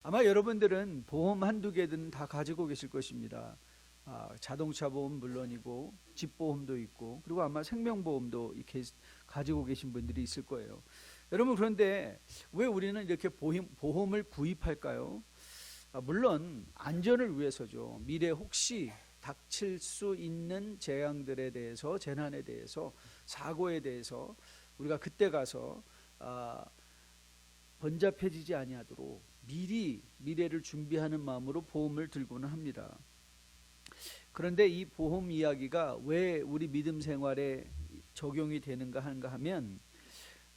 아마 여러분들은 보험 한두 개든 다 가지고 계실 것입니다. 자동차 보험 물론이고 집보험도 있고 그리고 아마 생명보험도 이렇게 가지고 계신 분들이 있을 거예요. 여러분, 그런데 왜 우리는 이렇게 보험을 구입할까요? 물론 안전을 위해서죠. 미래 혹시 닥칠 수 있는 재앙들에 대해서, 재난에 대해서, 사고에 대해서 우리가 그때 가서 번잡해지지 아니하도록 미리 미래를 준비하는 마음으로 보험을 들고는 합니다. 그런데 이 보험 이야기가 왜 우리 믿음 생활에 적용이 되는가 하는가 하면,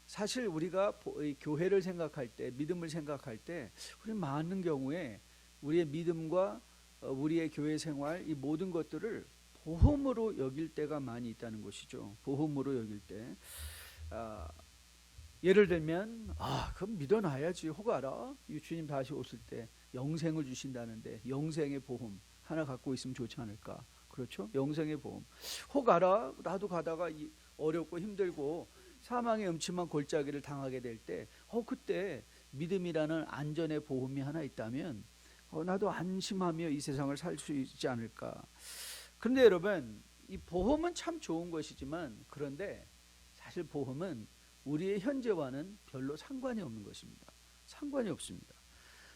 사실 우리가 교회를 생각할 때, 믿음을 생각할 때 우리 많은 경우에 우리의 믿음과 우리의 교회 생활, 이 모든 것들을 보험으로 여길 때가 많이 있다는 것이죠. 보험으로 여길 때 예를 들면 그럼 믿어놔야지, 혹 알아? 주님 다시 오실 때 영생을 주신다는데 영생의 보험 하나 갖고 있으면 좋지 않을까? 그렇죠? 영생의 보험. 혹 알아? 나도 가다가 어렵고 힘들고 사망의 음침한 골짜기를 당하게 될 때 그때 믿음이라는 안전의 보험이 하나 있다면 나도 안심하며 이 세상을 살 수 있지 않을까? 그런데 여러분, 이 보험은 참 좋은 것이지만, 그런데 사실 보험은 우리의 현재와는 별로 상관이 없는 것입니다. 상관이 없습니다.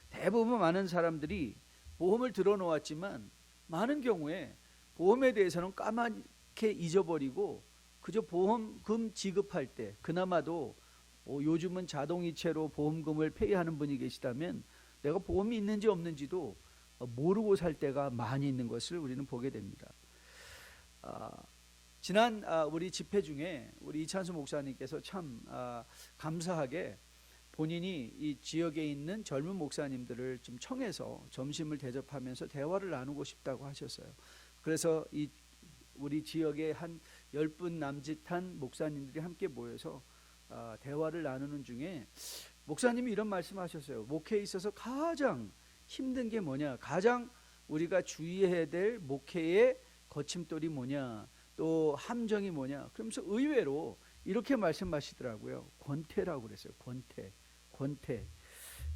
대부분 많은 사람들이 보험을 들어놓았지만 많은 경우에 보험에 대해서는 까맣게 잊어버리고 그저 보험금 지급할 때, 그나마도 요즘은 자동이체로 보험금을 페이하는 분이 계시다면 내가 보험이 있는지 없는지도 모르고 살 때가 많이 있는 것을 우리는 보게 됩니다. 지난 우리 집회 중에 우리 이찬수 목사님께서 참 감사하게 본인이 이 지역에 있는 젊은 목사님들을 좀 청해서 점심을 대접하면서 대화를 나누고 싶다고 하셨어요. 그래서 우리 지역에 한 10분 남짓한 목사님들이 함께 모여서 대화를 나누는 중에 목사님이 이런 말씀하셨어요. 목회에 있어서 가장 힘든 게 뭐냐, 가장 우리가 주의해야 될 목회의 거침돌이 뭐냐, 또 함정이 뭐냐. 그러면서 의외로 이렇게 말씀하시더라고요. 권태라고 그랬어요.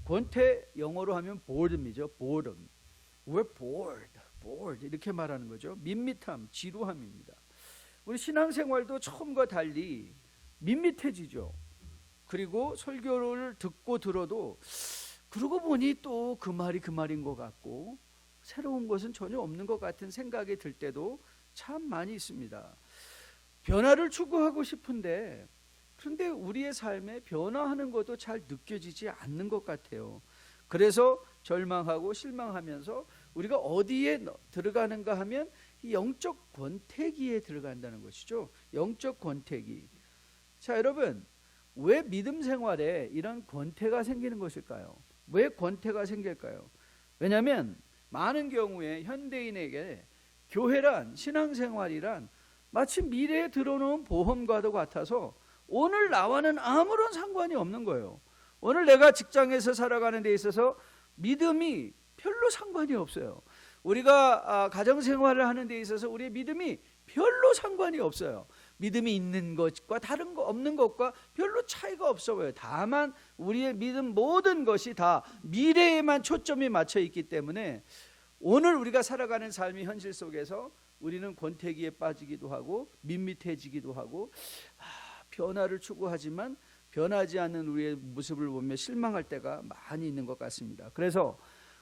권태 영어로 하면 boredom이죠. boredom. We're bored 이렇게 말하는 거죠. 밋밋함, 지루함입니다. 우리 신앙생활도 처음과 달리 밋밋해지죠. 그리고 설교를 듣고 들어도 그러고 보니 또 그 말이 그 말인 것 같고 새로운 것은 전혀 없는 것 같은 생각이 들 때도 참 많이 있습니다. 변화를 추구하고 싶은데, 그런데 우리의 삶에 변화하는 것도 잘 느껴지지 않는 것 같아요. 그래서 절망하고 실망하면서 우리가 어디에 들어가는가 하면 이 영적 권태기에 들어간다는 것이죠. 영적 권태기. 자, 여러분, 왜 믿음 생활에 이런 권태가 생기는 것일까요? 왜 권태가 생길까요? 왜냐하면 많은 경우에 현대인에게 교회란, 신앙생활이란 마치 미래에 들어놓은 보험과도 같아서 오늘 나와는 아무런 상관이 없는 거예요. 오늘 내가 직장에서 살아가는 데 있어서 믿음이 별로 상관이 없어요. 우리가 가정생활을 하는 데 있어서 우리의 믿음이 별로 상관이 없어요. 믿음이 있는 것과 다른 거 없는 것과 별로 차이가 없어 보여요. 다만 우리의 믿음 모든 것이 다 미래에만 초점이 맞춰 있기 때문에 오늘 우리가 살아가는 삶의 현실 속에서 우리는 권태기에 빠지기도 하고 밋밋해지기도 하고 변화를 추구하지만 변하지 않는 우리의 모습을 보며 실망할 때가 많이 있는 것 같습니다. 그래서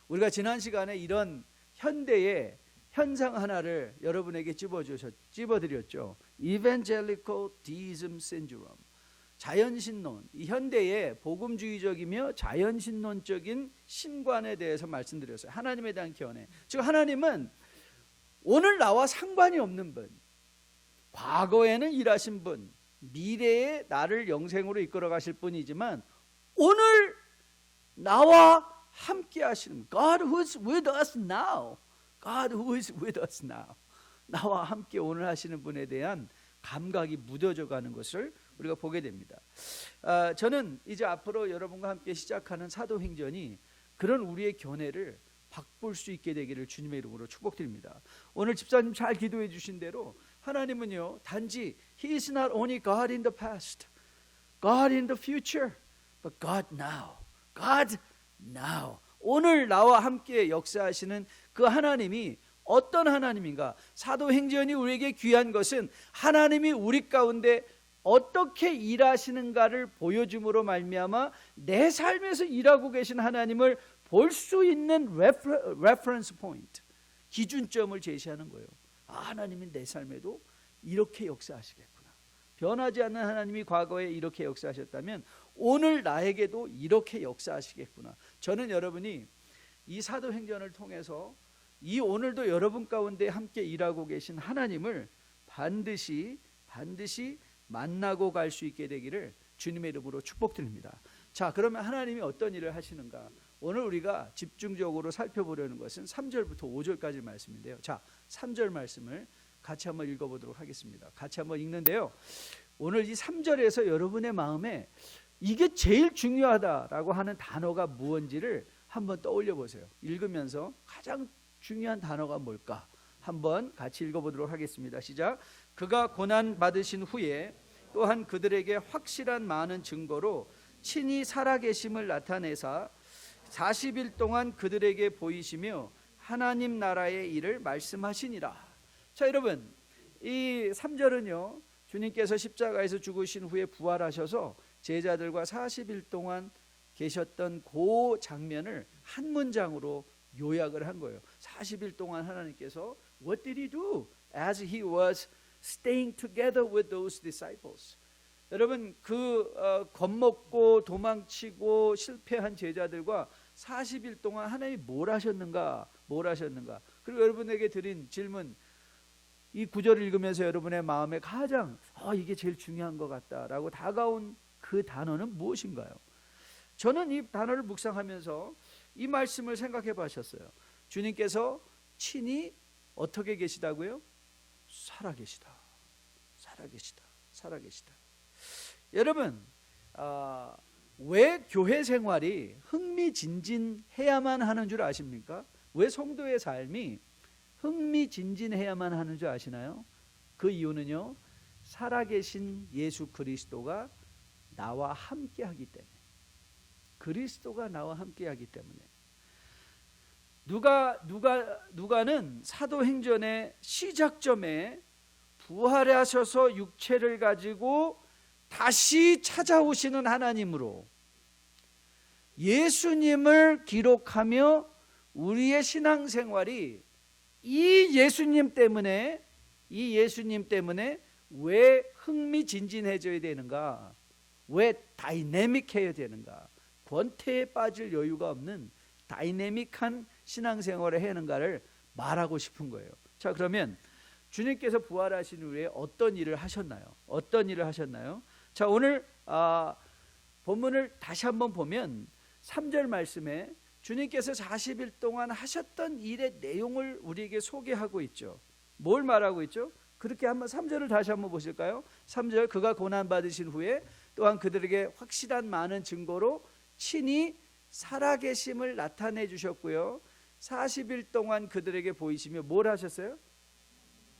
우리가 지난 시간에 이런 현대의 현상 하나를 여러분에게 찝어드렸죠. Evangelical Deism Syndrome. 자연신론, 이 현대의 복음주의적이며 자연신론적인 신관에 대해서 말씀드렸어요. 하나님에 대한 견해. 즉 하나님은 오늘 나와 상관이 없는 분, 과거에는 일하신 분, 미래에 나를 영생으로 이끌어 가실 분이지만 오늘 나와 함께 하시는 God who is with us now. God who is with us now. 나와 함께 오늘 하시는 분에 대한 감각이 묻어져 가는 것을 우리가 보게 됩니다. 저는 이제 앞으로 여러분과 함께 시작하는 사도행전이 그런 우리의 견해를 바꿀 수 있게 되기를 주님의 이름으로 축복드립니다. 오늘 집사님 잘 기도해 주신 대로 하나님은요, 단지 He is not only God in the past, God in the future, but God now. God now. 오늘 나와 함께 역사하시는 그 하나님이 어떤 하나님인가? 사도행전이 우리에게 귀한 것은 하나님이 우리 가운데 어떻게 일하시는가를 보여줌으로 말미암아 내 삶에서 일하고 계신 하나님을 볼 수 있는 레퍼런스 포인트, 기준점을 제시하는 거예요. 하나님이 내 삶에도 이렇게 역사하시겠구나. 변하지 않는 하나님이 과거에 이렇게 역사하셨다면 오늘 나에게도 이렇게 역사하시겠구나. 저는 여러분이 이 사도행전을 통해서 이 오늘도 여러분 가운데 함께 일하고 계신 하나님을 반드시 만나고 갈 수 있게 되기를 주님의 이름으로 축복드립니다. 자, 그러면 하나님이 어떤 일을 하시는가? 오늘 우리가 집중적으로 살펴보려는 것은 3절부터 5절까지 말씀인데요. 자, 3절 말씀을 같이 한번 읽어보도록 하겠습니다. 같이 한번 읽는데요. 오늘 이 3절에서 여러분의 마음에 이게 제일 중요하다라고 하는 단어가 무엇인지를 한번 떠올려 보세요. 읽으면서 가장 중요한 단어가 뭘까? 한번 같이 읽어보도록 하겠습니다. 시작. 그가 고난 받으신 후에 또한 그들에게 확실한 많은 증거로 친히 살아계심을 나타내사 40일 동안 그들에게 보이시며 하나님 나라의 일을 말씀하시니라. 자, 여러분, 이 3절은요 주님께서 십자가에서 죽으신 후에 부활하셔서 제자들과 40일 동안 계셨던 그 장면을 한 문장으로 요약을 한 거예요. 40일 동안 하나님께서 What did he do as he was staying together with those disciples? 여러분, 겁먹고 도망치고 실패한 제자들과 40일 동안 하나님이 뭘 하셨는가? 그리고 여러분에게 드린 질문, 이 구절을 읽으면서 여러분의 마음에 가장 이게 제일 중요한 것 같다라고 다가온 그 단어는 무엇인가요? 저는 이 단어를 묵상하면서 이 말씀을 생각해 보셨어요. 주님께서 친히 어떻게 계시다고요? 살아계시다. 여러분, 왜 교회 생활이 흥미진진해야만 하는 줄 아십니까? 왜 성도의 삶이 흥미진진해야만 하는 줄 아시나요? 그 이유는요, 살아계신 예수 그리스도가 나와 함께하기 때문에. 그리스도가 나와 함께하기 때문에. 누가는 사도행전의 시작점에 부활하셔서 육체를 가지고 다시 찾아오시는 하나님으로 예수님을 기록하며 우리의 신앙생활이 이 예수님 때문에 왜 흥미진진해져야 되는가? 왜 다이내믹해야 되는가? 권태에 빠질 여유가 없는 다이내믹한 신앙생활을 해야 하는가를 말하고 싶은 거예요. 자, 그러면 주님께서 부활하신 후에 어떤 일을 하셨나요? 자, 오늘 본문을 다시 한번 보면 3절 말씀에 주님께서 40일 동안 하셨던 일의 내용을 우리에게 소개하고 있죠. 뭘 말하고 있죠? 그렇게 한번 3절을 다시 한번 보실까요? 3절, 그가 고난 받으신 후에 또한 그들에게 확실한 많은 증거로 친히 살아계심을 나타내 주셨고요, 40일 동안 그들에게 보이시며 뭘 하셨어요?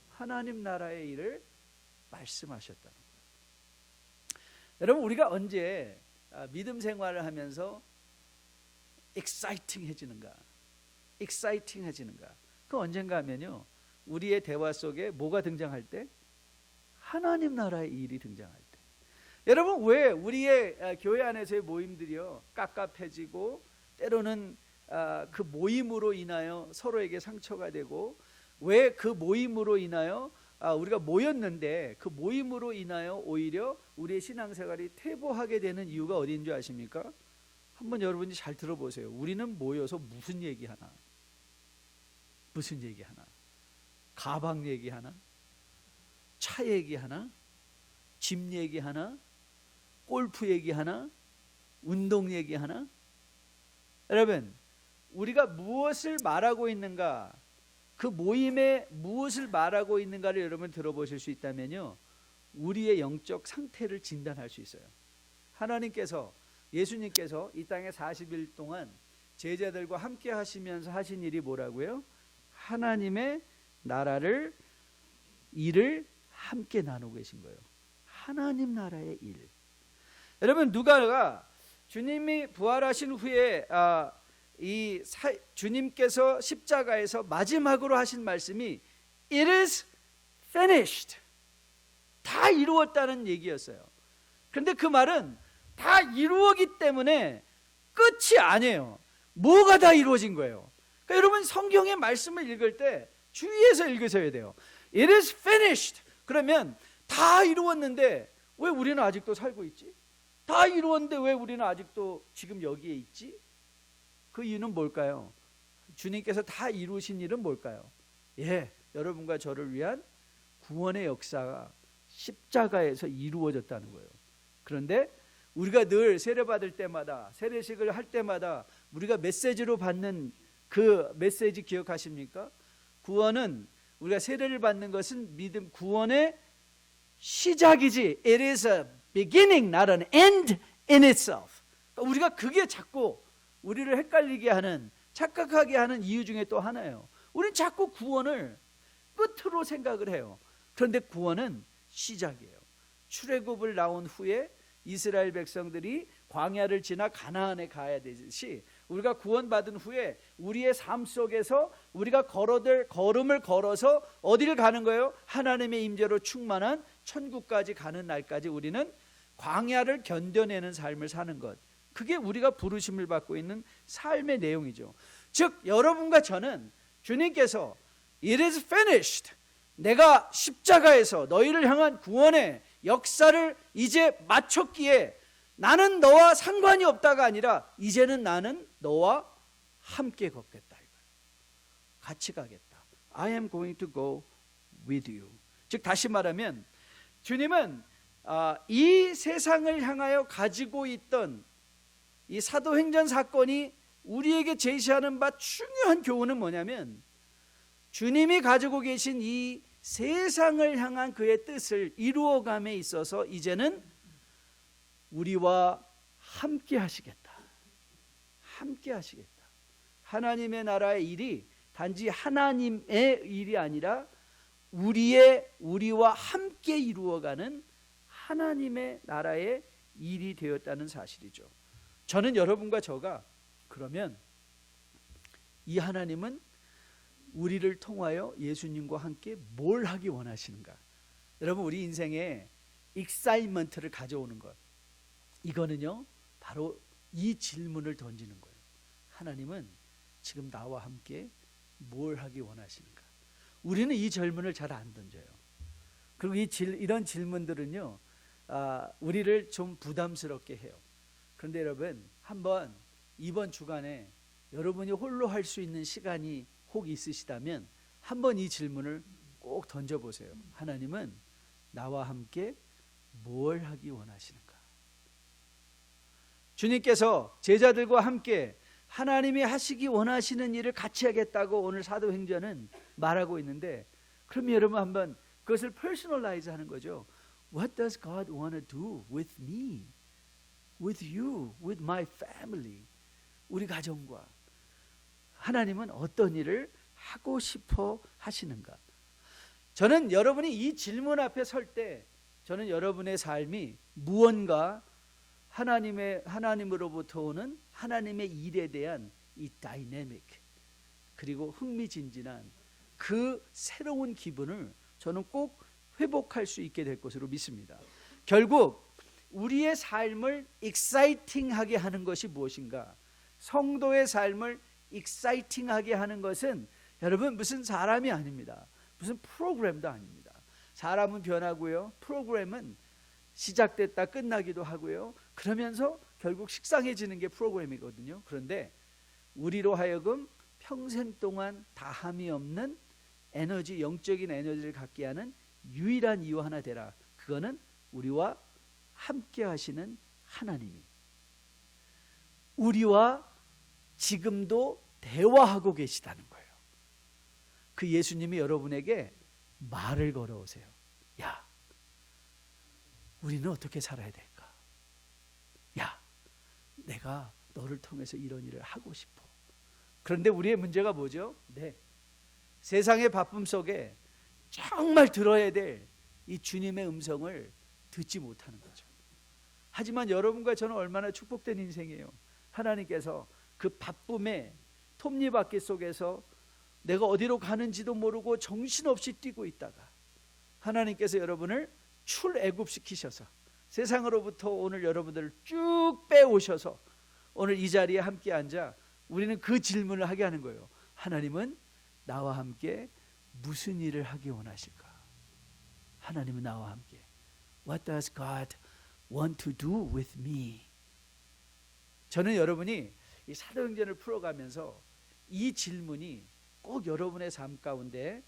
하나님 나라의 일을 말씀하셨다는 거예요. 여러분, 우리가 언제 믿음 생활을 하면서 exciting해지는가? 그 언젠가 하면요, 우리의 대화 속에 뭐가 등장할 때? 하나님 나라의 일이 등장할 때. 여러분, 왜 우리의 교회 안에서의 모임들이요 깝깝해지고 때로는 그 모임으로 인하여 서로에게 상처가 되고, 왜 그 모임으로 인하여 우리가 모였는데 그 모임으로 인하여 오히려 우리의 신앙생활이 퇴보하게 되는 이유가 어디인 줄 아십니까? 한번 여러분이 잘 들어보세요. 우리는 모여서 무슨 얘기하나? 가방 얘기하나? 차 얘기하나? 집 얘기하나? 골프 얘기하나? 운동 얘기하나? 여러분, 우리가 무엇을 말하고 있는가, 그 모임에 무엇을 말하고 있는가를 여러분 들어보실 수 있다면요, 우리의 영적 상태를 진단할 수 있어요. 예수님께서 이 땅에 40일 동안 제자들과 함께 하시면서 하신 일이 뭐라고요? 하나님의 나라를 일을 함께 나누고 계신 거예요. 하나님 나라의 일. 여러분, 누가가 주님이 부활하신 후에 주님께서 십자가에서 마지막으로 하신 말씀이 It is finished. 다 이루었다는 얘기였어요. 그런데 그 말은 다 이루었기 때문에 끝이 아니에요. 뭐가 다 이루어진 거예요? 그러니까 여러분 성경의 말씀을 읽을 때 주의해서 읽으셔야 돼요. It is finished. 그러면 다 이루었는데 왜 우리는 아직도 살고 있지? 다 이루었는데 왜 우리는 아직도 지금 여기에 있지? 그 이유는 뭘까요? 주님께서 다 이루신 일은 뭘까요? 여러분과 저를 위한 구원의 역사가 십자가에서 이루어졌다는 거예요. 그런데 우리가 늘 세례받을 때마다, 세례식을 할 때마다 우리가 메시지로 받는 그 메시지 기억하십니까? 구원은, 우리가 세례를 받는 것은 믿음, 구원의 시작이지, it is a beginning, not an end in itself. 그러니까 우리가 그게 자꾸 우리를 헷갈리게 하는, 착각하게 하는 이유 중에 또 하나예요. 우리는 자꾸 구원을 끝으로 생각을 해요. 그런데 구원은 시작이에요. 출애굽을 나온 후에 이스라엘 백성들이 광야를 지나 가나안에 가야 되듯이 우리가 구원받은 후에 우리의 삶 속에서 우리가 걸음을 걸어서 어디를 가는 거예요? 하나님의 임재로 충만한 천국까지 가는 날까지 우리는 광야를 견뎌내는 삶을 사는 것, 그게 우리가 부르심을 받고 있는 삶의 내용이죠. 즉 여러분과 저는 주님께서 It is finished, 내가 십자가에서 너희를 향한 구원의 역사를 이제 마쳤기에 나는 너와 상관이 없다가 아니라 이제는 나는 너와 함께 걷겠다, 같이 가겠다. I am going to go with you. 즉 다시 말하면 주님은 이 세상을 향하여 가지고 있던 이 사도행전 사건이 우리에게 제시하는 바 중요한 교훈은 뭐냐면, 주님이 가지고 계신 이 세상을 향한 그의 뜻을 이루어감에 있어서 이제는 우리와 함께 하시겠다. 함께 하시겠다. 하나님의 나라의 일이 단지 하나님의 일이 아니라 우리와 함께 이루어가는 하나님의 나라의 일이 되었다는 사실이죠. 저는 여러분과 저가 그러면 이 하나님은 우리를 통하여 예수님과 함께 뭘 하기 원하시는가? 여러분, 우리 인생에 익사이먼트를 가져오는 것, 이거는요 바로 이 질문을 던지는 거예요. 하나님은 지금 나와 함께 뭘 하기 원하시는가? 우리는 이 질문을 잘 안 던져요. 그리고 이런 질문들은요 우리를 좀 부담스럽게 해요. 그런데 여러분, 한번 이번 주간에 여러분이 홀로 할 수 있는 시간이 혹 있으시다면 한번 이 질문을 꼭 던져보세요. 하나님은 나와 함께 뭘 하기 원하시는가? 주님께서 제자들과 함께 하나님이 하시기 원하시는 일을 같이 하겠다고 오늘 사도행전은 말하고 있는데, 그럼 여러분 한번 그것을 퍼스널라이즈 하는 거죠. What does God want to do with me? With you, with my family. 우리 가정과 하나님은 어떤 일을 하고 싶어 하시는가? 저는 여러분이 이 질문 앞에 설 때 저는 여러분의 삶이 무언가 하나님으로부터 오는 하나님의 일에 대한 이 다이내믹, 그리고 흥미진진한 그 새로운 기분을 저는 꼭 회복할 수 있게 될 것으로 믿습니다. 결국 우리의 삶을 익사이팅하게 하는 것이 무엇인가? 성도의 삶을 익사이팅하게 하는 것은 여러분 무슨 사람이 아닙니다. 무슨 프로그램도 아닙니다. 사람은 변하고요, 프로그램은 시작됐다 끝나기도 하고요, 그러면서 결국 식상해지는 게 프로그램이거든요. 그런데 우리로 하여금 평생 동안 다함이 없는 에너지, 영적인 에너지를 갖게 하는 유일한 이유 하나 되라. 그거는 우리와 함께 하시는 하나님이 우리와 지금도 대화하고 계시다는 거예요. 그 예수님이 여러분에게 말을 걸어오세요. 야, 우리는 어떻게 살아야 될까? 야, 내가 너를 통해서 이런 일을 하고 싶어. 그런데 우리의 문제가 뭐죠? 세상의 바쁨 속에 정말 들어야 될 이 주님의 음성을 듣지 못하는 거죠. 하지만 여러분과 저는 얼마나 축복된 인생이에요. 하나님께서 그 바쁨에 톱니바퀴 속에서 내가 어디로 가는지도 모르고 정신없이 뛰고 있다가 하나님께서 여러분을 출애굽시키셔서 세상으로부터 오늘 여러분들을 쭉 빼오셔서 오늘 이 자리에 함께 앉아 우리는 그 질문을 하게 하는 거예요. 하나님은 나와 함께 무슨 일을 하기 원하실까? 하나님은 나와 함께 What does God want to do with me? 저는 여러분이 이 사도행전을 풀어가면서 이 질문이 꼭 여러분의 삶 가운데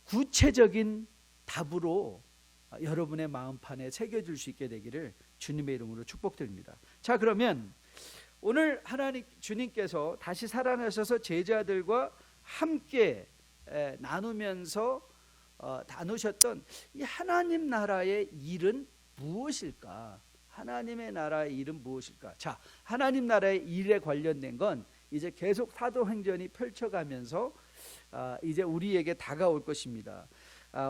구체적인 답으로 여러분의 마음판에 새겨줄 수 있게 되기를 주님의 이름으로 축복드립니다. 자, 그러면 오늘 하나님 주님께서 다시 살아나셔서 제자들과 함께 나누면서 나누셨던 이 하나님 나라의 일은 무엇일까? 하나님의 나라의 일은 무엇일까? 자, 하나님 나라의 일에 관련된 건 이제 계속 사도행전이 펼쳐가면서 이제 우리에게 다가올 것입니다.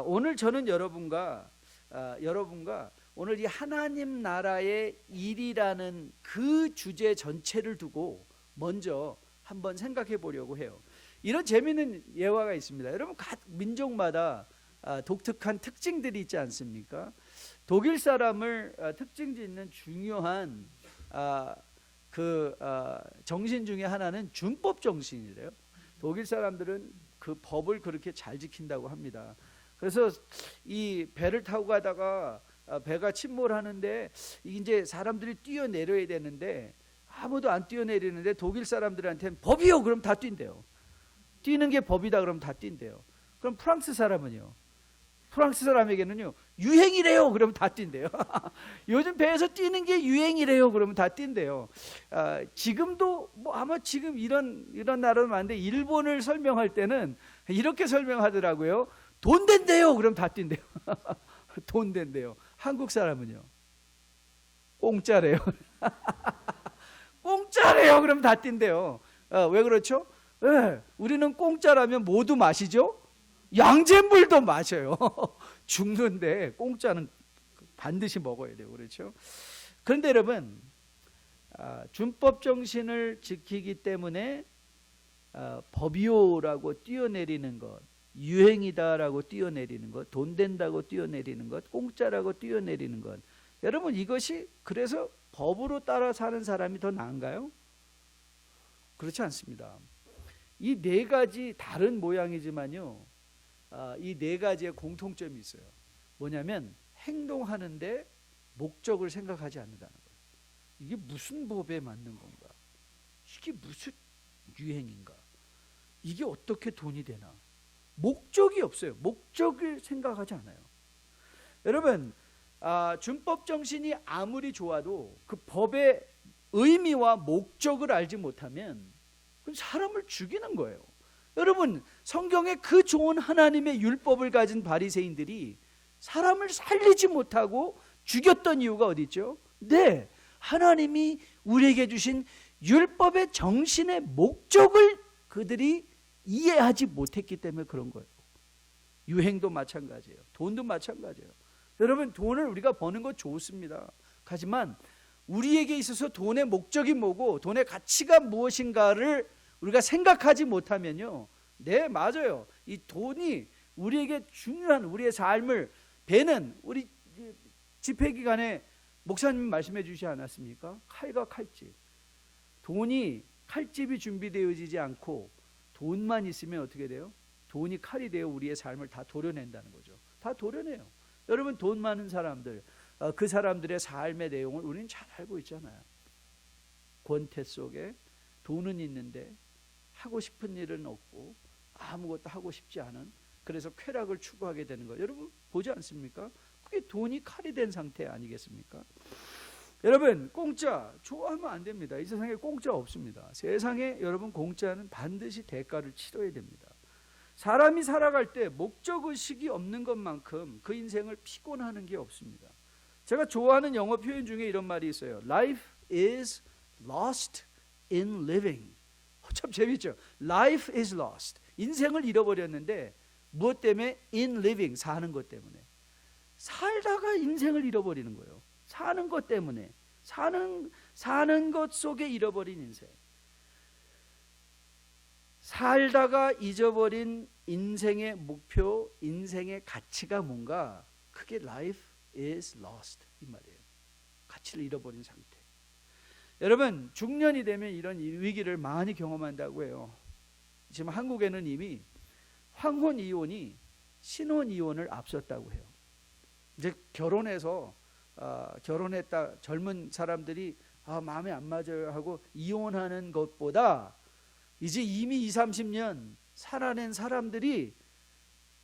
오늘 저는 여러분과 오늘 이 하나님 나라의 일이라는 그 주제 전체를 두고 먼저 한번 생각해 보려고 해요. 이런 재미있는 예화가 있습니다. 여러분, 각 민족마다 독특한 특징들이 있지 않습니까? 독일 사람을 특징 짓는 중요한 정신 중에 하나는 준법 정신이래요. 독일 사람들은 그 법을 그렇게 잘 지킨다고 합니다. 그래서 이 배를 타고 가다가 배가 침몰하는데 이제 사람들이 뛰어내려야 되는데 아무도 안 뛰어내리는데 독일 사람들한테는 법이요 그럼 다 뛴대요. 뛰는 게 법이다 그러면 다 뛴대요. 그럼 프랑스 사람은요? 프랑스 사람에게는요 유행이래요 그러면 다 뛴대요. 요즘 배에서 뛰는 게 유행이래요 그러면 다 뛴대요. 지금도 뭐 아마 지금 이런 나라도 많은데 일본을 설명할 때는 이렇게 설명하더라고요. 돈 된대요 그럼 다 뛴대요. 돈 된대요. 한국 사람은요 공짜래요. 공짜래요 그럼 다 뛴대요. 왜 그렇죠? 네, 우리는 공짜라면 모두 마시죠. 양잿물도 마셔요. 죽는데 공짜는 반드시 먹어야 돼요. 그렇죠? 그런데 여러분 준법 정신을 지키기 때문에 법이요라고 뛰어내리는 것, 유행이다라고 뛰어내리는 것, 돈 된다고 뛰어내리는 것, 공짜라고 뛰어내리는 것, 여러분 이것이 그래서 법으로 따라 사는 사람이 더 나은가요? 그렇지 않습니다. 이 네 가지 다른 모양이지만요 이 네 가지의 공통점이 있어요. 뭐냐면 행동하는데 목적을 생각하지 않는다는 거예요. 이게 무슨 법에 맞는 건가? 이게 무슨 유행인가? 이게 어떻게 돈이 되나? 목적이 없어요. 목적을 생각하지 않아요. 여러분 준법 정신이 아무리 좋아도 그 법의 의미와 목적을 알지 못하면 사람을 죽이는 거예요. 여러분 성경에 그 좋은 하나님의 율법을 가진 바리새인들이 사람을 살리지 못하고 죽였던 이유가 어디 있죠? 네, 하나님이 우리에게 주신 율법의 정신의 목적을 그들이 이해하지 못했기 때문에 그런 거예요. 유행도 마찬가지예요. 돈도 마찬가지예요. 여러분 돈을 우리가 버는 거 좋습니다. 하지만 우리에게 있어서 돈의 목적이 뭐고 돈의 가치가 무엇인가를 우리가 생각하지 못하면요, 네 맞아요. 이 돈이 우리에게 중요한 우리의 삶을 배는 우리 집회 기간에 목사님 말씀해 주시지 않았습니까? 칼과 칼집. 돈이 칼집이 준비되어지지 않고 돈만 있으면 어떻게 돼요? 돈이 칼이 되어 우리의 삶을 다 도려낸다는 거죠. 다 도려내요. 여러분 돈 많은 사람들, 그 사람들의 삶의 내용을 우리는 잘 알고 있잖아요. 권태 속에 돈은 있는데 하고 싶은 일은 없고 아무것도 하고 싶지 않은, 그래서 쾌락을 추구하게 되는 거 여러분 보지 않습니까? 그게 돈이 칼이 된 상태 아니겠습니까? 여러분 공짜 좋아하면 안 됩니다. 이 세상에 공짜 없습니다. 세상에 여러분 공짜는 반드시 대가를 치러야 됩니다. 사람이 살아갈 때 목적의식이 없는 것만큼 그 인생을 피곤하는 게 없습니다. 제가 좋아하는 영어 표현 중에 이런 말이 있어요. Life is lost in living. 참 재밌죠? Life is lost. 인생을 잃어버렸는데 무엇 때문에? In living. 사는 것 때문에. 살다가 인생을 잃어버리는 거예요. 사는 것 때문에. 사는 것 속에 잃어버린 인생. 살다가 잊어버린 인생의 목표, 인생의 가치가 뭔가? 그게 life is lost 이 말이에요. 가치를 잃어버린 상태. 여러분, 중년이 되면 이런 위기를 많이 경험한다고 해요. 지금 한국에는 이미 황혼 이혼이 신혼 이혼을 앞섰다고 해요. 이제 결혼했다 젊은 사람들이 마음에 안 맞아요 하고 이혼하는 것보다 이제 이미 20, 30년 살아낸 사람들이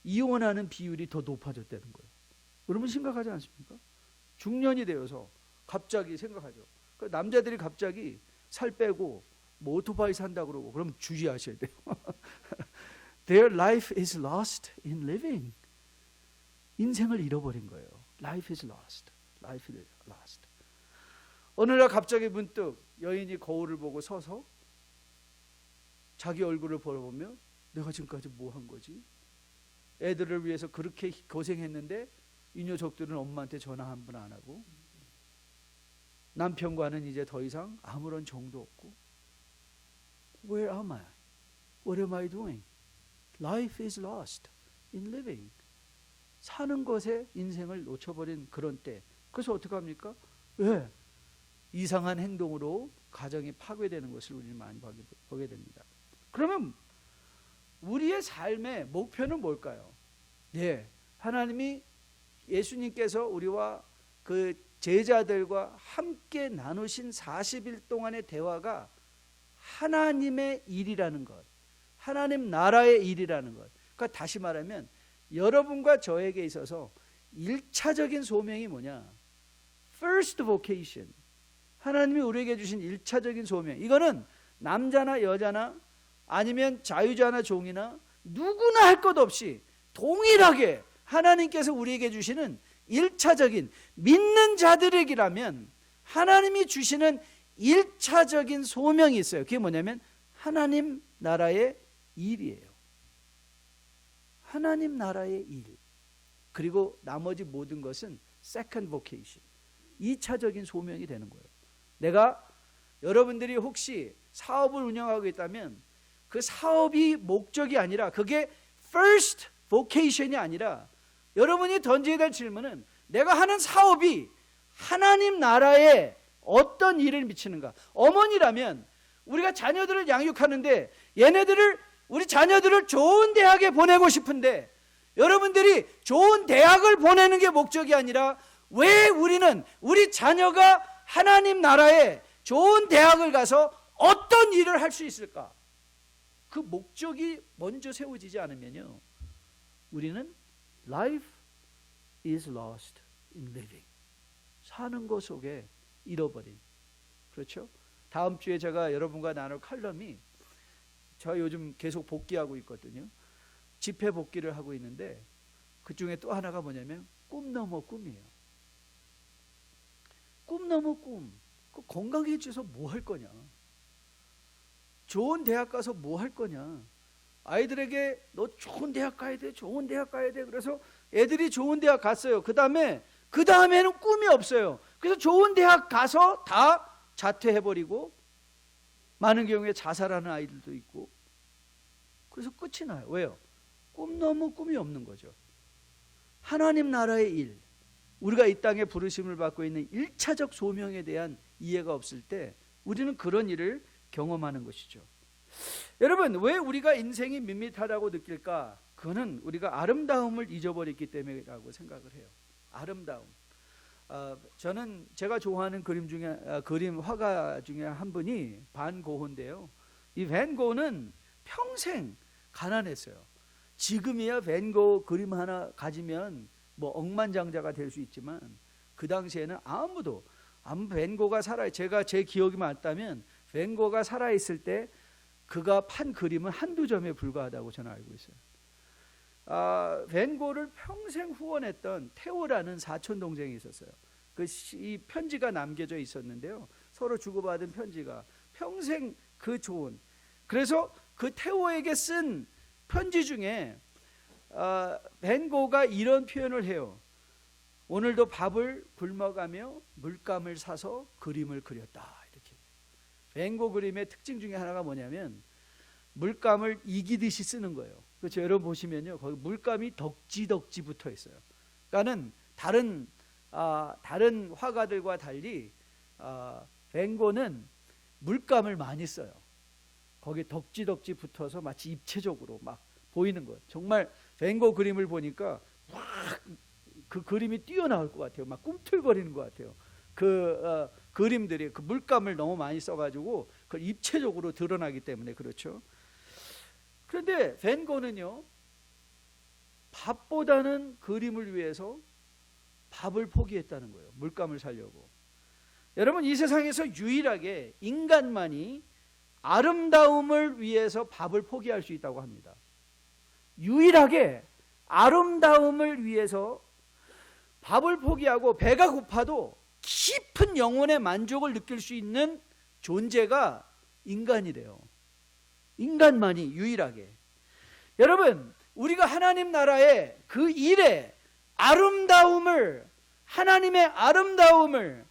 이혼하는 비율이 더 높아졌다는 거예요. 여러분 심각하지 않습니까? 중년이 되어서 갑자기 생각하죠. 남자들이 갑자기 살 빼고 뭐 오토바이 산다 그러고 그럼 주의하셔야 돼요. Their life is lost in living. 인생을 잃어버린 거예요. Life is lost. Life is lost. 어느 날 갑자기 문득 여인이 거울을 보고 서서 자기 얼굴을 바라보며 내가 지금까지 뭐 한 거지? 애들을 위해서 그렇게 고생했는데 이 녀석들은 엄마한테 전화 한 번 안 하고 남편과는 이제 더 이상 아무런 정도 없고 Where am I? What am I doing? Life is lost in living. 사는 것에 인생을 놓쳐버린 그런 때. 그래서 어떻게 합니까? 왜? 이상한 행동으로 가정이 파괴되는 것을 우리는 많이 보게 됩니다. 그러면 우리의 삶의 목표는 뭘까요? 네, 하나님이 예수님께서 우리와 그 제자들과 함께 나누신 40일 동안의 대화가 하나님의 일이라는 것, 하나님 나라의 일이라는 것. 그러니까 다시 말하면 여러분과 저에게 있어서 1차적인 소명이 뭐냐? First vocation. 하나님이 우리에게 주신 1차적인 소명. 이거는 남자나 여자나 아니면 자유자나 종이나 누구나 할 것 없이 동일하게 하나님께서 우리에게 주시는 1차적인 믿는 자들에게라면 하나님이 주시는 1차적인 소명이 있어요. 그게 뭐냐면 하나님 나라의 일이에요. 하나님 나라의 일. 그리고 나머지 모든 것은 second vocation. 2차적인 소명이 되는 거예요. 내가 여러분들이 혹시 사업을 운영하고 있다면 그 사업이 목적이 아니라 그게 first vocation이 아니라 여러분이 던져야 될 질문은 내가 하는 사업이 하나님 나라에 어떤 일을 미치는가. 어머니라면 우리가 자녀들을 양육하는데 우리 자녀들을 좋은 대학에 보내고 싶은데 여러분들이 좋은 대학을 보내는 게 목적이 아니라 왜 우리는 우리 자녀가 하나님 나라에 좋은 대학을 가서 어떤 일을 할 수 있을까? 그 목적이 먼저 세워지지 않으면요, 우리는 life is lost in living. 사는 것 속에 잃어버린. 그렇죠? 다음 주에 제가 여러분과 나눌 칼럼이 저 요즘 계속 복귀하고 있거든요. 집회 복귀를 하고 있는데 그 중에 또 하나가 뭐냐면 꿈 넘어 꿈이에요. 꿈 넘어 꿈. 그 건강해져서 뭐 할 거냐? 좋은 대학 가서 뭐 할 거냐? 아이들에게 너 좋은 대학 가야 돼, 좋은 대학 가야 돼. 그래서 애들이 좋은 대학 갔어요. 그 다음에는 꿈이 없어요. 그래서 좋은 대학 가서 다 자퇴해버리고 많은 경우에 자살하는 아이들도 있고 그래서 끝이 나요. 왜요? 꿈 넘어 꿈이 없는 거죠. 하나님 나라의 일, 우리가 이 땅에 부르심을 받고 있는 1차적 소명에 대한 이해가 없을 때 우리는 그런 일을 경험하는 것이죠. 여러분, 왜 우리가 인생이 밋밋하다고 느낄까? 그거는 우리가 아름다움을 잊어버렸기 때문이라고 생각을 해요. 아름다움. 저는 제가 좋아하는 그림 화가 중에 한 분이 반 고흐인데요. 이 밴 고흐는 평생 가난했어요. 지금이야 밴 고흐 그림 하나 가지면 뭐 억만장자가 될 수 있지만 그 당시에는 아무도 밴 고흐가 제가 제 기억이 맞다면 밴 고흐가 살아있을 때 그가 판 그림은 한두 점에 불과하다고 저는 알고 있어요. 밴 고흐를 평생 후원했던 테오라는 사촌 동생이 있었어요. 이 편지가 남겨져 있었는데요. 서로 주고받은 편지가 평생 그래서 그 테오에게 쓴 편지 중에 밴 고흐가 이런 표현을 해요. 오늘도 밥을 굶어가며 물감을 사서 그림을 그렸다. 밴고 그림의 특징 중에 하나가 뭐냐면 물감을 이기듯이 쓰는 거예요. 그렇죠? 여러분 보시면요, 거기 물감이 덕지 붙어 있어요. 그러니까는 다른 화가들과 달리 밴고는 물감을 많이 써요. 거기 덕지 붙어서 마치 입체적으로 막 보이는 거예요. 정말 밴고 그림을 보니까 확 그 그림이 뛰어나올 것 같아요. 막 꿈틀거리는 것 같아요. 그림들이 그 물감을 너무 많이 써가지고 그걸 입체적으로 드러나기 때문에 그렇죠. 그런데 밴고는요, 밥보다는 그림을 위해서 밥을 포기했다는 거예요. 물감을 살려고. 여러분, 이 세상에서 유일하게 인간만이 아름다움을 위해서 밥을 포기할 수 있다고 합니다. 유일하게 아름다움을 위해서 밥을 포기하고 배가 고파도 깊은 영혼의 만족을 느낄 수 있는 존재가 인간이래요. 인간만이 유일하게. 여러분, 우리가 하나님 나라의 그 일에 아름다움을, 하나님의 아름다움을,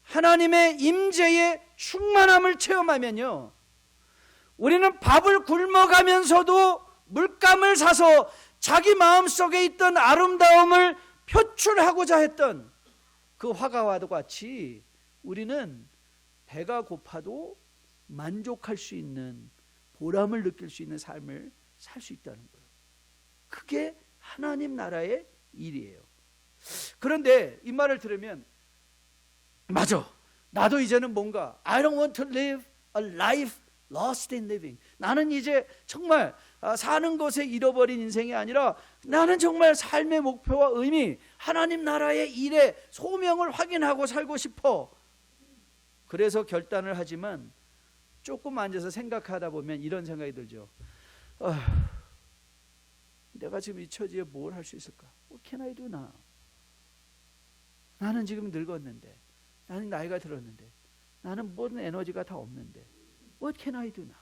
하나님의 임재의 충만함을 체험하면요, 우리는 밥을 굶어가면서도 물감을 사서 자기 마음속에 있던 아름다움을 표출하고자 했던 그 화가와도 같이 우리는 배가 고파도 만족할 수 있는, 보람을 느낄 수 있는 삶을 살 수 있다는 거예요. 그게 하나님 나라의 일이에요. 그런데 이 말을 들으면, 맞아, 나도 이제는 뭔가 I don't want to live a life lost in living. 나는 이제 정말 사는 것에 잃어버린 인생이 아니라 나는 정말 삶의 목표와 의미, 하나님 나라의 일에 소명을 확인하고 살고 싶어. 그래서 결단을 하지만 조금 앉아서 생각하다 보면 이런 생각이 들죠. 내가 지금 이 처지에 뭘 할 수 있을까? What can I do now? 나는 지금 늙었는데, 나는 나이가 들었는데, 나는 모든 에너지가 다 없는데 What can I do now?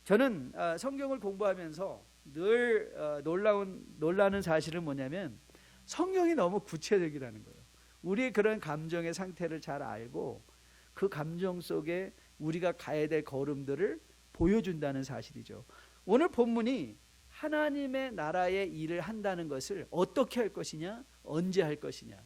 저는 성경을 공부하면서 늘 놀라는 사실은 뭐냐면 성경이 너무 구체적이라는 거예요. 우리의 그런 감정의 상태를 잘 알고 그 감정 속에 우리가 가야 될 걸음들을 보여준다는 사실이죠. 오늘 본문이 하나님의 나라의 일을 한다는 것을 어떻게 할 것이냐, 언제 할 것이냐,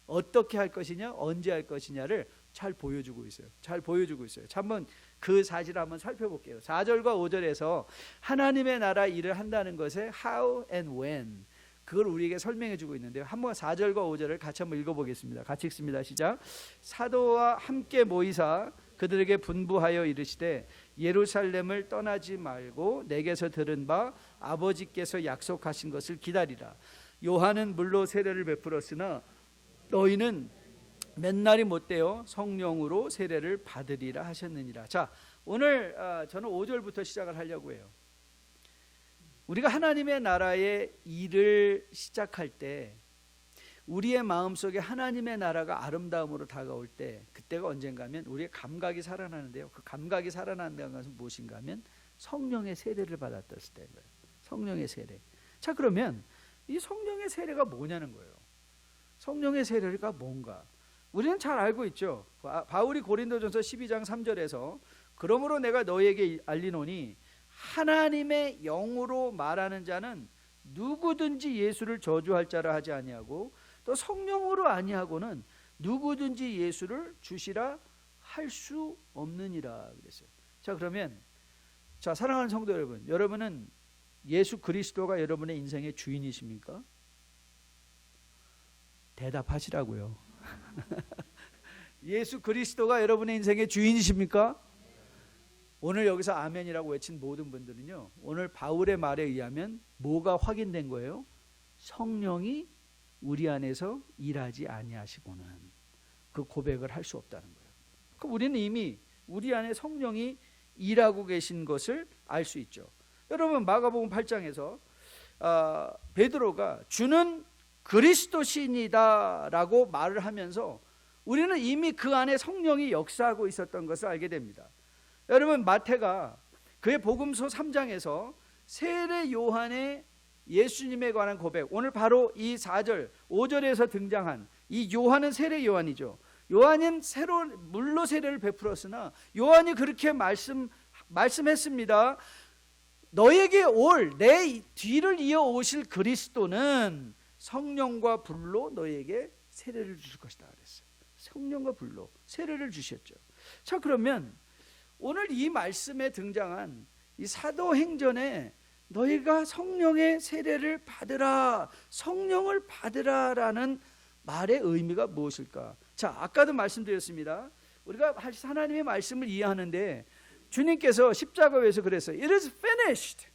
어떻게 할 것이냐, 언제 할 것이냐를 잘 보여주고 있어요. 잘 보여주고 있어요. 자, 한번 그 사실을 한번 살펴볼게요. 4절과 5절에서 하나님의 나라 일을 한다는 것의 how and when, 그걸 우리에게 설명해 주고 있는데요. 한번 4절과 5절을 같이 한번 읽어보겠습니다. 같이 읽습니다. 시작. 사도와 함께 모이사 그들에게 분부하여 이르시되 예루살렘을 떠나지 말고 내게서 들은 바 아버지께서 약속하신 것을 기다리라. 요한은 물로 세례를 베풀었으나 너희는 맨날이 못되어 성령으로 세례를 받으리라 하셨느니라. 자, 오늘 저는 5절부터 시작을 하려고 해요. 우리가 하나님의 나라의 일을 시작할 때, 우리의 마음속에 하나님의 나라가 아름다움으로 다가올 때, 그때가 언젠가면 우리의 감각이 살아나는데요. 그 감각이 살아난다는 것은 무엇인가 하면 성령의 세례를 받았을 때인 거예요. 성령의 세례. 자, 그러면 이 성령의 세례가 뭐냐는 거예요. 성령의 세례가 뭔가? 우리는 잘 알고 있죠. 바울이 고린도전서 12장 3절에서 그러므로 내가 너희에게 알리노니 하나님의 영으로 말하는 자는 누구든지 예수를 저주할 자라 하지 아니하고 또 성령으로 아니하고는 누구든지 예수를 주시라 할 수 없느니라 그랬어요. 자, 그러면 자, 사랑하는 성도 여러분, 여러분은 예수 그리스도가 여러분의 인생의 주인이십니까? 대답하시라고요. 예수 그리스도가 여러분의 인생의 주인이십니까? 오늘 여기서 아멘이라고 외친 모든 분들은요, 오늘 바울의 말에 의하면 뭐가 확인된 거예요? 성령이 우리 안에서 일하지 아니하시고는 그 고백을 할 수 없다는 거예요. 그럼 우리는 이미 우리 안에 성령이 일하고 계신 것을 알 수 있죠. 여러분, 마가복음 8장에서 베드로가 주는 그리스도신이다 라고 말을 하면서 우리는 이미 그 안에 성령이 역사하고 있었던 것을 알게 됩니다. 여러분, 마태가 그의 복음서 3장에서 세례 요한의 예수님에 관한 고백, 오늘 바로 이 4절 5절에서 등장한 이 요한은 세례 요한이죠. 요한은 물로 세례를 베풀었으나 요한이 그렇게 말씀했습니다. 너에게 내 뒤를 이어 오실 그리스도는 성령과 불로 너에게 세례를 주실 것이다 그랬어요. 성령과 불로 세례를 주셨죠. 자, 그러면 오늘 이 말씀에 등장한 이 사도행전에 너희가 성령의 세례를 받으라, 성령을 받으라라는 말의 의미가 무엇일까? 자, 아까도 말씀드렸습니다. 우리가 하나님의 말씀을 이해하는데 주님께서 십자가에서 그랬어요. It is finished.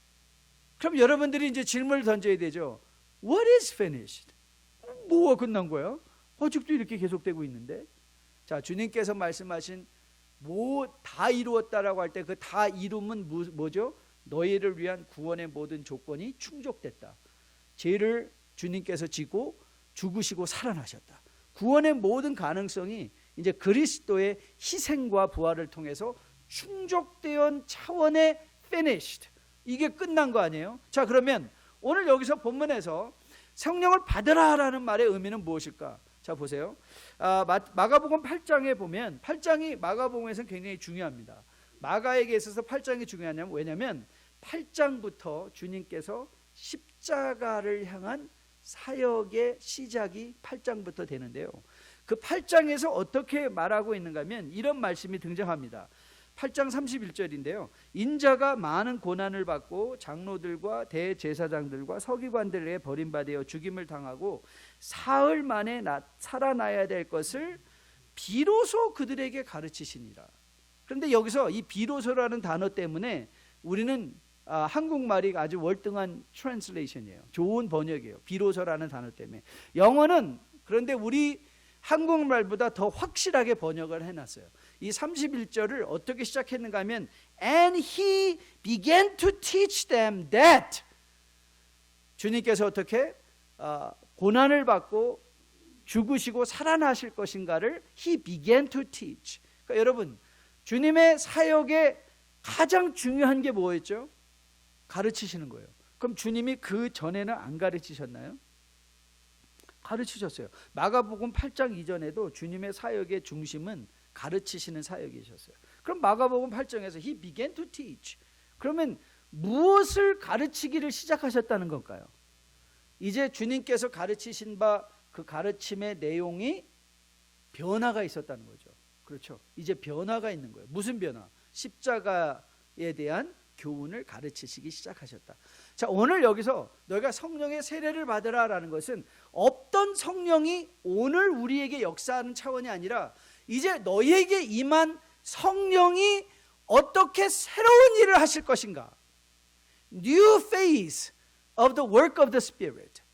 그럼 여러분들이 이제 질문을 던져야 되죠. What is finished? 뭐가 끝난 거야? 아직도 이렇게 계속되고 있는데. 자, 주님께서 말씀하신 다 이루었다라고 할 때 그 다 이룸은 뭐죠? 너희를 위한 구원의 모든 조건이 충족됐다. 죄를 주님께서 지고 죽으시고 살아나셨다. 구원의 모든 가능성이 이제 그리스도의 희생과 부활을 통해서 충족된 차원의 finished, 이게 끝난 거 아니에요? 자, 그러면 오늘 여기서 본문에서 성령을 받으라라는 말의 의미는 무엇일까? 자, 보세요. 마가복음 8장에 보면 8장이 마가복음에서는 굉장히 중요합니다. 마가에게 있어서 8장이 중요하냐면, 왜냐하면 8장부터 주님께서 십자가를 향한 사역의 시작이 8장부터 되는데요. 그 8장에서 어떻게 말하고 있는가 하면 이런 말씀이 등장합니다. 8장 31절인데요. 인자가 많은 고난을 받고 장로들과 대제사장들과 서기관들에게 버림받아 죽임을 당하고 사흘 만에 살아나야 될 것을 비로소 그들에게 가르치시니라. 그런데 여기서 이 비로소라는 단어 때문에 우리는 한국말이 아주 월등한 트랜슬레이션이에요. 좋은 번역이에요. 비로소라는 단어 때문에. 영어는 그런데 우리 한국말보다 더 확실하게 번역을 해놨어요. 이 31절을 어떻게 시작했는가 하면 And he began to teach them that, 주님께서 어떻게 고난을 받고 죽으시고 살아나실 것인가를 he began to teach. 그러니까 여러분, 주님의 사역의 가장 중요한 게 뭐였죠? 가르치시는 거예요. 그럼 주님이 그 전에는 안 가르치셨나요? 가르치셨어요. 마가복음 8장 이전에도 주님의 사역의 중심은 가르치시는 사역이셨어요. 그럼 마가복음 8장에서 he began to teach. 그러면 무엇을 가르치기를 시작하셨다는 걸까요? 이제 주님께서 가르치신 바 그 가르침의 내용이 변화가 있었다는 거죠. 그렇죠. 이제 변화가 있는 거예요. 무슨 변화? 십자가에 대한 교훈을 가르치시기 시작하셨다. 자, 오늘 여기서 너희가 성령의 세례를 받으라라는 것은 없던 성령이 오늘 우리에게 역사하는 차원이 아니라 이제 너희에게 임한 성령이 어떻게 새로운 일을 하실 것인가? New phase of the work of the Spirit.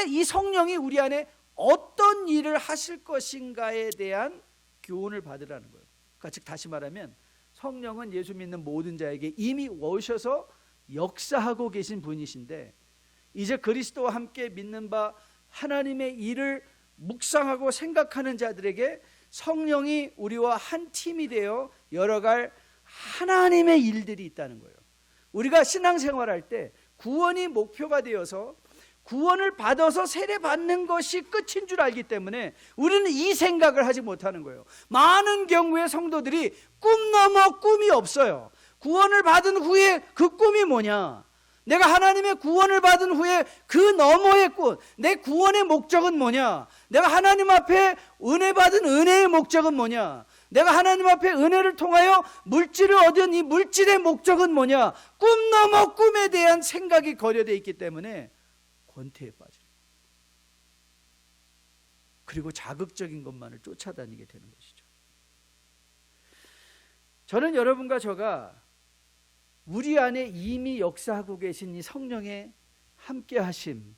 이 성령이 우리 안에 어떤 일을 하실 것인가에 대한 교훈을 받으라는 거예요. 그러니까 즉 다시 말하면 성령은 예수 믿는 모든 자에게 이미 오셔서 역사하고 계신 분이신데 이제 그리스도와 함께 믿는 바 하나님의 일을 묵상하고 생각하는 자들에게 성령이 우리와 한 팀이 되어 열어갈 하나님의 일들이 있다는 거예요. 우리가 신앙생활할 때 구원이 목표가 되어서 구원을 받아서 세례받는 것이 끝인 줄 알기 때문에 우리는 이 생각을 하지 못하는 거예요. 많은 경우에 성도들이 꿈 넘어 꿈이 없어요. 구원을 받은 후에 그 꿈이 뭐냐? 내가 하나님의 구원을 받은 후에 그 너머의 꿈, 내 구원의 목적은 뭐냐? 내가 하나님 앞에 은혜 받은 은혜의 목적은 뭐냐? 내가 하나님 앞에 은혜를 통하여 물질을 얻은 이 물질의 목적은 뭐냐? 꿈 넘어 꿈에 대한 생각이 거려되어 있기 때문에 권태에 빠져요. 그리고 자극적인 것만을 쫓아다니게 되는 것이죠. 저는 여러분과 저가 우리 안에 이미 역사하고 계신 이 성령의 함께 하심,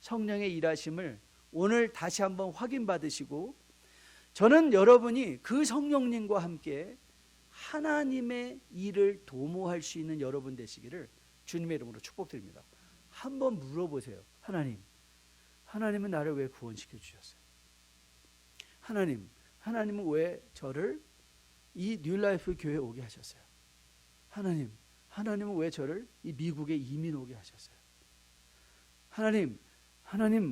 성령의 일하심을 오늘 다시 한번 확인받으시고 저는 여러분이 그 성령님과 함께 하나님의 일을 도모할 수 있는 여러분 되시기를 주님의 이름으로 축복드립니다. 한번 물어보세요. 하나님은 나를 왜 구원시켜 주셨어요? 하나님은 왜 저를 이 뉴라이프 교회에 오게 하셨어요? 하나님은 왜 저를 이 미국에 이민 오게 하셨어요? 하나님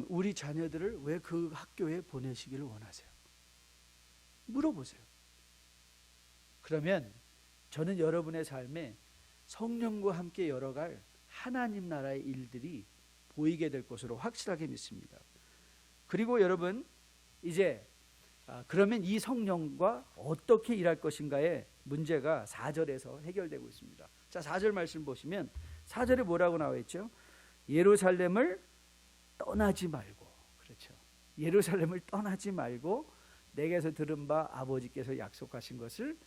우리 자녀들을 왜 그 학교에 보내시기를 원하세요? 물어보세요. 그러면 저는 여러분의 삶에 성령과 함께 열어갈 하나님 나라의 일들이 보이게 될 것으로 확실하게 믿습니다. 그리고 여러분, 이제 그러면 이 성령과 어떻게 일할 것인가의 문제가 4절에서 해결되고 있습니다. 자, 4절 말씀 보시면 4절에 뭐라고 나와 있죠? 예루살렘을 떠나지 말고, 그렇죠. 예루살렘을 떠나지 말고 내게서 들은 바 아버지께서 약속하신 것을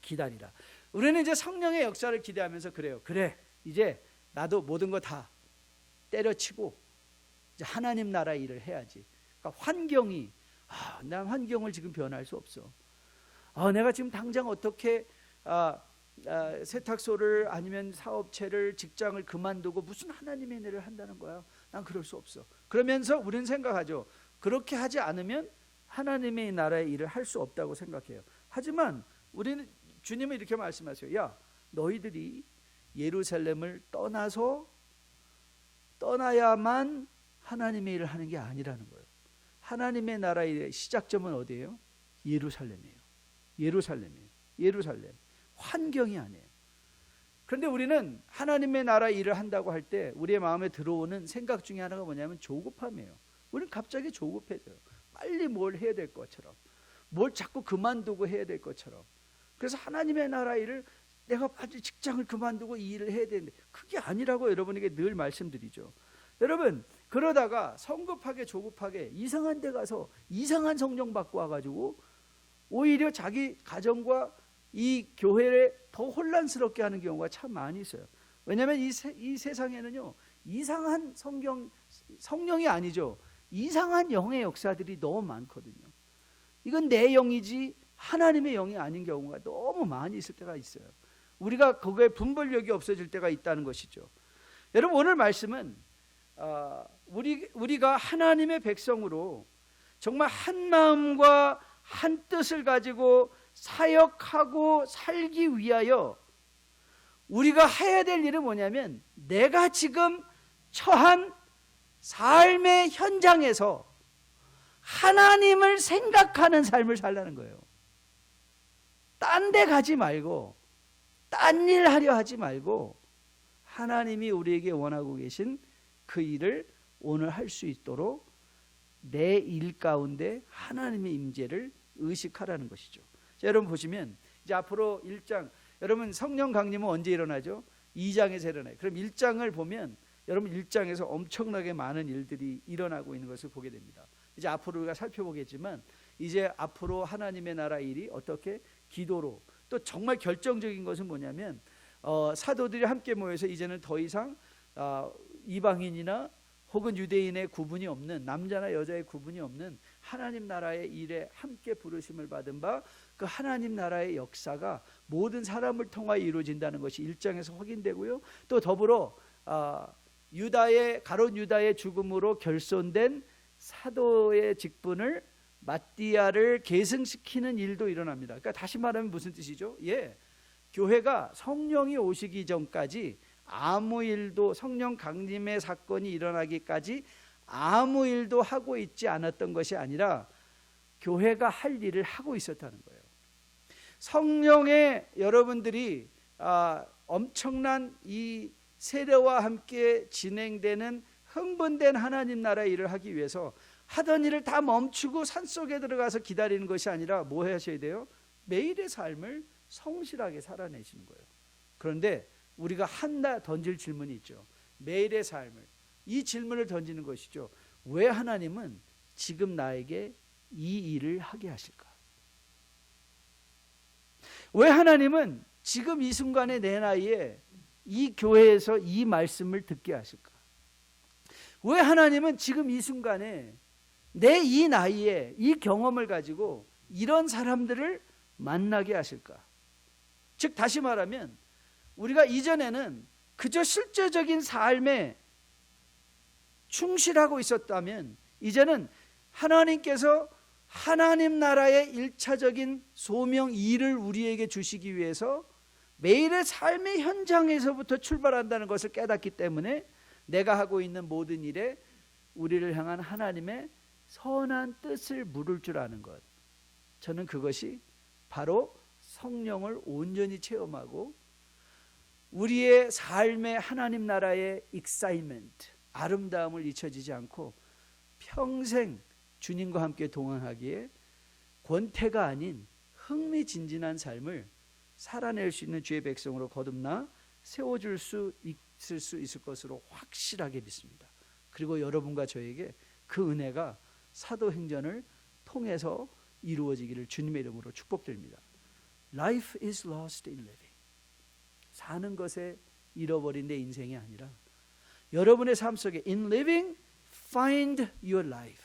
기다리라. 우리는 이제 성령의 역사를 기대하면서 그래요. 그래, 이제 나도 모든 거 다 때려치고 이제 하나님 나라 일을 해야지. 그러니까 환경이, 난 환경을 지금 변할 수 없어. 내가 지금 당장 어떻게 세탁소를 아니면 사업체를 직장을 그만두고 무슨 하나님의 일을 한다는 거야. 난 그럴 수 없어. 그러면서 우리는 생각하죠. 그렇게 하지 않으면 하나님의 나라의 일을 할 수 없다고 생각해요. 하지만 우리는 주님은 이렇게 말씀하세요. 야, 너희들이 예루살렘을 떠나야만 하나님의 일을 하는 게 아니라는 거예요. 하나님의 나라의 시작점은 어디예요? 예루살렘이에요. 예루살렘. 환경이 아니에요. 그런데 우리는 하나님의 나라 일을 한다고 할 때 우리의 마음에 들어오는 생각 중에 하나가 뭐냐면 조급함이에요. 우리는 갑자기 조급해져요. 빨리 뭘 해야 될 것처럼, 뭘 자꾸 그만두고 해야 될 것처럼. 그래서 하나님의 나라 일을 내가 빨리 직장을 그만두고 이 일을 해야 되는데 그게 아니라고 여러분에게 늘 말씀드리죠. 여러분, 그러다가 성급하게 조급하게 이상한 데 가서 이상한 성령 받고 와가지고 오히려 자기 가정과 이 교회를 더 혼란스럽게 하는 경우가 참 많이 있어요. 왜냐하면 이 세상에는요, 이상한 성령이 아니죠, 이상한 영의 역사들이 너무 많거든요. 이건 내 영이지 하나님의 영이 아닌 경우가 너무 많이 있을 때가 있어요. 우리가 거기에 분별력이 없어질 때가 있다는 것이죠. 여러분, 오늘 말씀은 우리가 하나님의 백성으로 정말 한 마음과 한 뜻을 가지고 사역하고 살기 위하여 우리가 해야 될 일은 뭐냐면, 내가 지금 처한 삶의 현장에서 하나님을 생각하는 삶을 살라는 거예요. 딴 데 가지 말고, 딴 일 하려 하지 말고, 하나님이 우리에게 원하고 계신 그 일을 오늘 할 수 있도록 내 일 가운데 하나님의 임재를 의식하라는 것이죠. 자, 여러분 보시면 이제 앞으로 1장, 여러분 성령 강림은 언제 일어나죠? 2장에서 일어나요. 그럼 1장을 보면 여러분 1장에서 엄청나게 많은 일들이 일어나고 있는 것을 보게 됩니다. 이제 앞으로 우리가 살펴보겠지만, 이제 앞으로 하나님의 나라 일이 어떻게 기도로, 또 정말 결정적인 것은 뭐냐면 사도들이 함께 모여서 이제는 더 이상 이방인이나 혹은 유대인의 구분이 없는, 남자나 여자의 구분이 없는 하나님 나라의 일에 함께 부르심을 받은 바 그 하나님 나라의 역사가 모든 사람을 통하여 이루어진다는 것이 1장에서 확인되고요. 또 더불어 가롯 유다의 죽음으로 결손된 사도의 직분을 마띠아를 계승시키는 일도 일어납니다. 그러니까 다시 말하면 무슨 뜻이죠? 교회가 성령이 오시기 전까지 아무 일도, 성령 강림의 사건이 일어나기까지 아무 일도 하고 있지 않았던 것이 아니라 교회가 할 일을 하고 있었다는 거예요. 성령의 여러분들이 엄청난 이 세례와 함께 진행되는 흥분된 하나님 나라의 일을 하기 위해서 하던 일을 다 멈추고 산속에 들어가서 기다리는 것이 아니라 뭐 하셔야 돼요? 매일의 삶을 성실하게 살아내시는 거예요. 그런데 우리가 한나 던질 질문이 있죠. 매일의 삶을, 이 질문을 던지는 것이죠. 왜 하나님은 지금 나에게 이 일을 하게 하실까? 왜 하나님은 지금 이 순간에 내 나이에 이 교회에서 이 말씀을 듣게 하실까? 왜 하나님은 지금 이 순간에 내 이 나이에 이 경험을 가지고 이런 사람들을 만나게 하실까? 즉 다시 말하면 우리가 이전에는 그저 실제적인 삶에 충실하고 있었다면, 이제는 하나님께서 하나님 나라의 1차적인 소명 일을 우리에게 주시기 위해서 매일의 삶의 현장에서부터 출발한다는 것을 깨닫기 때문에 내가 하고 있는 모든 일에 우리를 향한 하나님의 선한 뜻을 물을 줄 아는 것, 저는 그것이 바로 성령을 온전히 체험하고 우리의 삶의 하나님 나라의 익사이먼트, 아름다움을 잊혀지지 않고 평생 주님과 함께 동행하기에 권태가 아닌 흥미진진한 삶을 살아낼 수 있는 주의 백성으로 거듭나 세워줄 수 있을 것으로 확실하게 믿습니다. 그리고 여러분과 저에게 그 은혜가 사도행전을 통해서 이루어지기를 주님의 이름으로 축복드립니다. Life is lost in living. 사는 것에 잃어버린 내 인생이 아니라 여러분의 삶 속에 in living, find your life.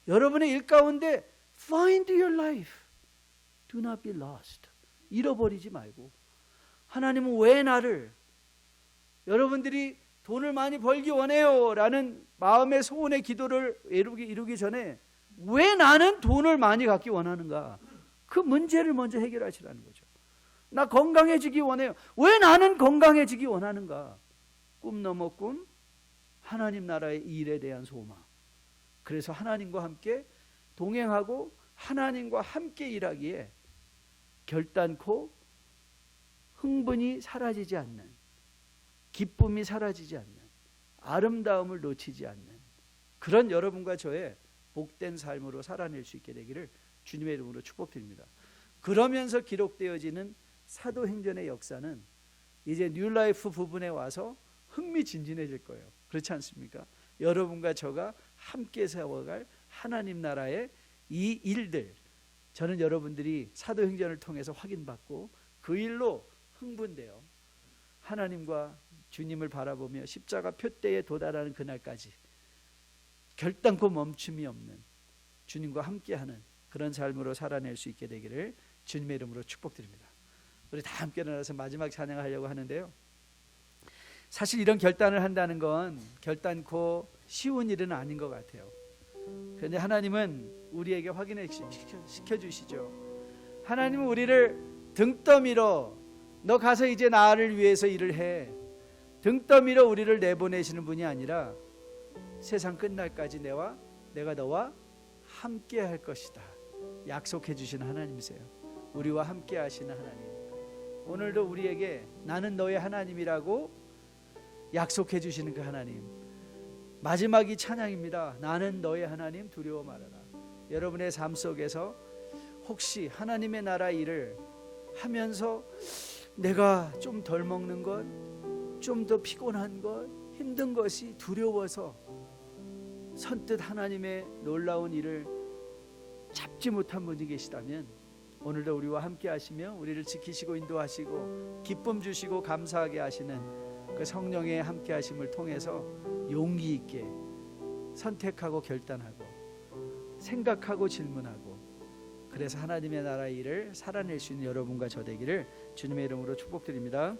여러분의 일 가운데 find your life. Do not be lost. 잃어버리지 말고 하나님은 왜 나를 여러분들이 돈을 많이 벌기 원해요 라는 마음의 소원의 기도를 이루기 전에 왜 나는 돈을 많이 갖기 원하는가? 그 문제를 먼저 해결하시라는 거죠. 나 건강해지기 원해요. 왜 나는 건강해지기 원하는가? 꿈 넘어 꿈, 하나님 나라의 일에 대한 소망. 그래서 하나님과 함께 동행하고 하나님과 함께 일하기에 결단코 흥분이 사라지지 않는, 기쁨이 사라지지 않는, 아름다움을 놓치지 않는 그런 여러분과 저의 복된 삶으로 살아낼 수 있게 되기를 주님의 이름으로 축복드립니다. 그러면서 기록되어지는 사도행전의 역사는 이제 뉴라이프 부분에 와서 흥미진진해질 거예요. 그렇지 않습니까? 여러분과 저가 함께 세워갈 하나님 나라의 이 일들, 저는 여러분들이 사도행전을 통해서 확인받고 그 일로 흥분되어 하나님과 주님을 바라보며 십자가 표대에 도달하는 그날까지 결단코 멈춤이 없는 주님과 함께하는 그런 삶으로 살아낼 수 있게 되기를 주님의 이름으로 축복드립니다. 우리 다 함께 일어나서 마지막 찬양하려고 하는데요, 사실 이런 결단을 한다는 건 결단코 쉬운 일은 아닌 것 같아요. 그런데 하나님은 우리에게 확인해 시켜주시죠. 하나님은 우리를 등 떠밀어 너 가서 이제 나를 위해서 일을 해, 등 떠밀어 우리를 내보내시는 분이 아니라 세상 끝날까지 내가 너와 함께 할 것이다 약속해 주시는 하나님이세요. 우리와 함께 하시는 하나님, 오늘도 우리에게 나는 너의 하나님이라고 약속해 주시는 그 하나님, 마지막이 찬양입니다. 나는 너의 하나님 두려워 말아라. 여러분의 삶 속에서 혹시 하나님의 나라 일을 하면서 내가 좀 덜 먹는 것, 좀 더 피곤한 것, 힘든 것이 두려워서 선뜻 하나님의 놀라운 일을 잡지 못한 분이 계시다면 오늘도 우리와 함께 하시며 우리를 지키시고 인도하시고 기쁨 주시고 감사하게 하시는 그 성령의 함께 하심을 통해서 용기 있게 선택하고 결단하고 생각하고 질문하고 그래서 하나님의 나라 일을 살아낼 수 있는 여러분과 저 되기를 주님의 이름으로 축복드립니다.